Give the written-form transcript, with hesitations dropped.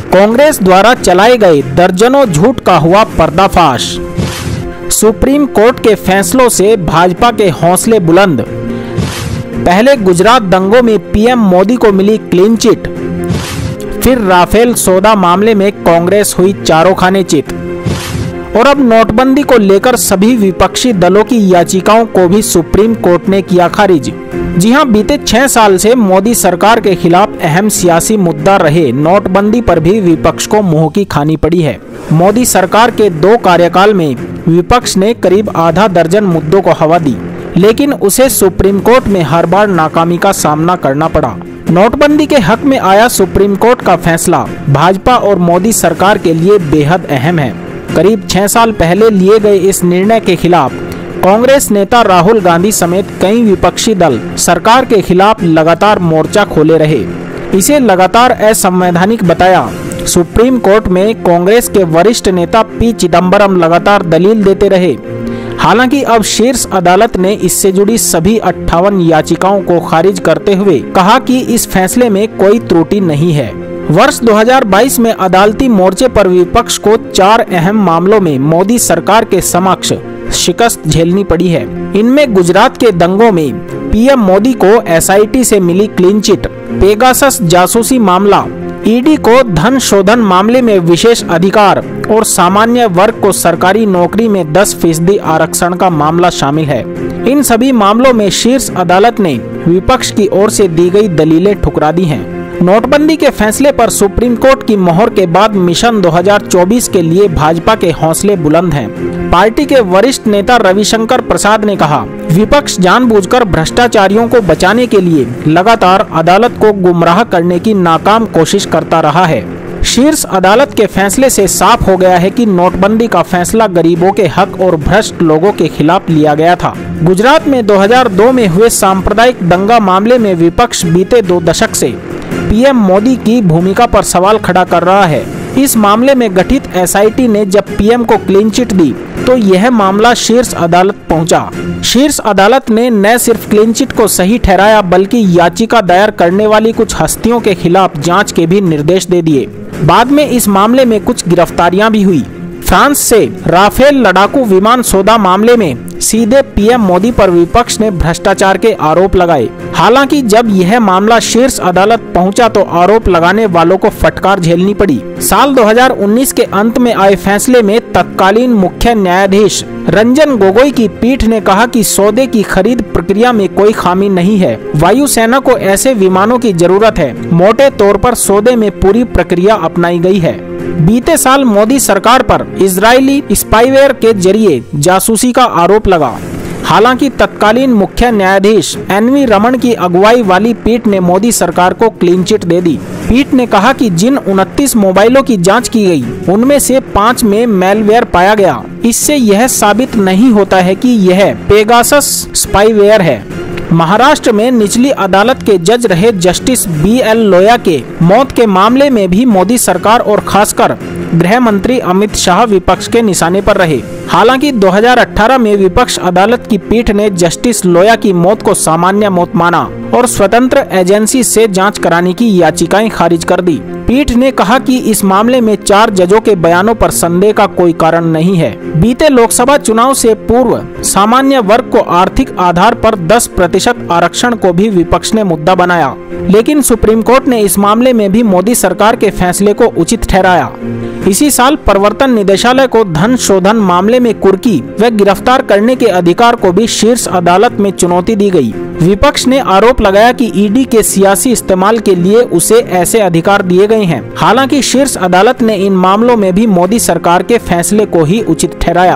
कांग्रेस द्वारा चलाए गए दर्जनों झूठ का हुआ पर्दाफाश। सुप्रीम कोर्ट के फैसलों से भाजपा के हौसले बुलंद। पहले गुजरात दंगों में पीएम मोदी को मिली क्लीन चिट, फिर राफेल सौदा मामले में कांग्रेस हुई चारों खाने चित, और अब नोटबंदी को लेकर सभी विपक्षी दलों की याचिकाओं को भी सुप्रीम कोर्ट ने किया खारिज। जी हां, बीते 6 साल से मोदी सरकार के खिलाफ अहम सियासी मुद्दा रहे नोटबंदी पर भी विपक्ष को मुंह की खानी पड़ी है। मोदी सरकार के 2 कार्यकाल में विपक्ष ने करीब आधा दर्जन मुद्दों को हवा दी, लेकिन उसे सुप्रीम कोर्ट में हर बार नाकामी का सामना करना पड़ा। नोटबंदी के हक में आया सुप्रीम कोर्ट का फैसला भाजपा और मोदी सरकार के लिए बेहद अहम है। करीब 6 साल पहले लिए गए इस निर्णय के खिलाफ कांग्रेस नेता राहुल गांधी समेत कई विपक्षी दल सरकार के खिलाफ लगातार मोर्चा खोले रहे। इसे लगातार असंवैधानिक बताया। सुप्रीम कोर्ट में कांग्रेस के वरिष्ठ नेता पी चिदम्बरम लगातार दलील देते रहे। हालांकि अब शीर्ष अदालत ने इससे जुड़ी सभी 58 याचिकाओं को खारिज करते हुए कहा कि इस फैसले में कोई त्रुटि नहीं है। वर्ष 2022 में अदालती मोर्चे पर विपक्ष को 4 अहम मामलों में मोदी सरकार के समक्ष शिकस्त झेलनी पड़ी है। इनमें गुजरात के दंगों में पीएम मोदी को एसआईटी से मिली क्लीन चिट, पेगासस जासूसी मामला, ईडी को धन शोधन मामले में विशेष अधिकार और सामान्य वर्ग को सरकारी नौकरी में 10% आरक्षण का मामला शामिल है। इन सभी मामलों में शीर्ष अदालत ने विपक्ष की ओर से दी गई दलीलें ठुकरा दी हैं। नोटबंदी के फैसले पर सुप्रीम कोर्ट की मोहर के बाद मिशन 2024 के लिए भाजपा के हौसले बुलंद हैं। पार्टी के वरिष्ठ नेता रविशंकर प्रसाद ने कहा, विपक्ष जानबूझकर भ्रष्टाचारियों को बचाने के लिए लगातार अदालत को गुमराह करने की नाकाम कोशिश करता रहा है। शीर्ष अदालत के फैसले से साफ हो गया है कि नोटबंदी का फैसला गरीबों के हक और भ्रष्ट लोगों के खिलाफ लिया गया था। गुजरात में 2002 में हुए सांप्रदायिक दंगा मामले में विपक्ष बीते 2 दशक से पीएम मोदी की भूमिका पर सवाल खड़ा कर रहा है। इस मामले में गठित एसआईटी ने जब पीएम को क्लीन चिट दी तो यह मामला शीर्ष अदालत पहुंचा। शीर्ष अदालत ने न सिर्फ क्लीन चिट को सही ठहराया बल्कि याचिका दायर करने वाली कुछ हस्तियों के खिलाफ जांच के भी निर्देश दे दिए। बाद में इस मामले में कुछ गिरफ्तारियां भी हुई। फ्रांस से राफेल लड़ाकू विमान सौदा मामले में सीधे पीएम मोदी पर विपक्ष ने भ्रष्टाचार के आरोप लगाए। हालांकि जब यह मामला शीर्ष अदालत पहुंचा तो आरोप लगाने वालों को फटकार झेलनी पड़ी। साल 2019 के अंत में आए फैसले में तत्कालीन मुख्य न्यायाधीश रंजन गोगोई की पीठ ने कहा कि सौदे की खरीद प्रक्रिया में कोई खामी नहीं है। वायुसेना को ऐसे विमानों की जरूरत है। मोटे तौर पर सौदे में पूरी प्रक्रिया अपनाई गई है। बीते साल मोदी सरकार पर इजरायली स्पाईवेयर के जरिए जासूसी का आरोप लगा। हालांकि तत्कालीन मुख्य न्यायाधीश एनवी रमन की अगुवाई वाली पीठ ने मोदी सरकार को क्लीन चिट दे दी। पीठ ने कहा कि जिन 29 मोबाइलों की जांच की गई उनमें से 5 में मैलवेयर पाया गया। इससे यह साबित नहीं होता है कि यह पेगासस स्पाईवेयर है। महाराष्ट्र में निचली अदालत के जज रहे जस्टिस BL लोया के मौत के मामले में भी मोदी सरकार और खासकर गृह मंत्री अमित शाह विपक्ष के निशाने पर रहे। हालांकि 2018 में विपक्ष अदालत की पीठ ने जस्टिस लोया की मौत को सामान्य मौत माना और स्वतंत्र एजेंसी से जांच कराने की याचिकाएं खारिज कर दी। पीठ ने कहा कि इस मामले में 4 जजों के बयानों पर संदेह का कोई कारण नहीं है। बीते लोकसभा चुनाव से पूर्व सामान्य वर्ग को आर्थिक आधार पर 10% आरक्षण को भी विपक्ष ने मुद्दा बनाया, लेकिन सुप्रीम कोर्ट ने इस मामले में भी मोदी सरकार के फैसले को उचित ठहराया। इसी साल प्रवर्तन निदेशालय को धन शोधन मामले में कुर्की व गिरफ्तार करने के अधिकार को भी शीर्ष अदालत में चुनौती दी गई। विपक्ष ने आरोप लगाया कि ईडी के सियासी इस्तेमाल के लिए उसे ऐसे अधिकार दिए गए हैं। हालांकि शीर्ष अदालत ने इन मामलों में भी मोदी सरकार के फैसले को ही उचित ठहराया।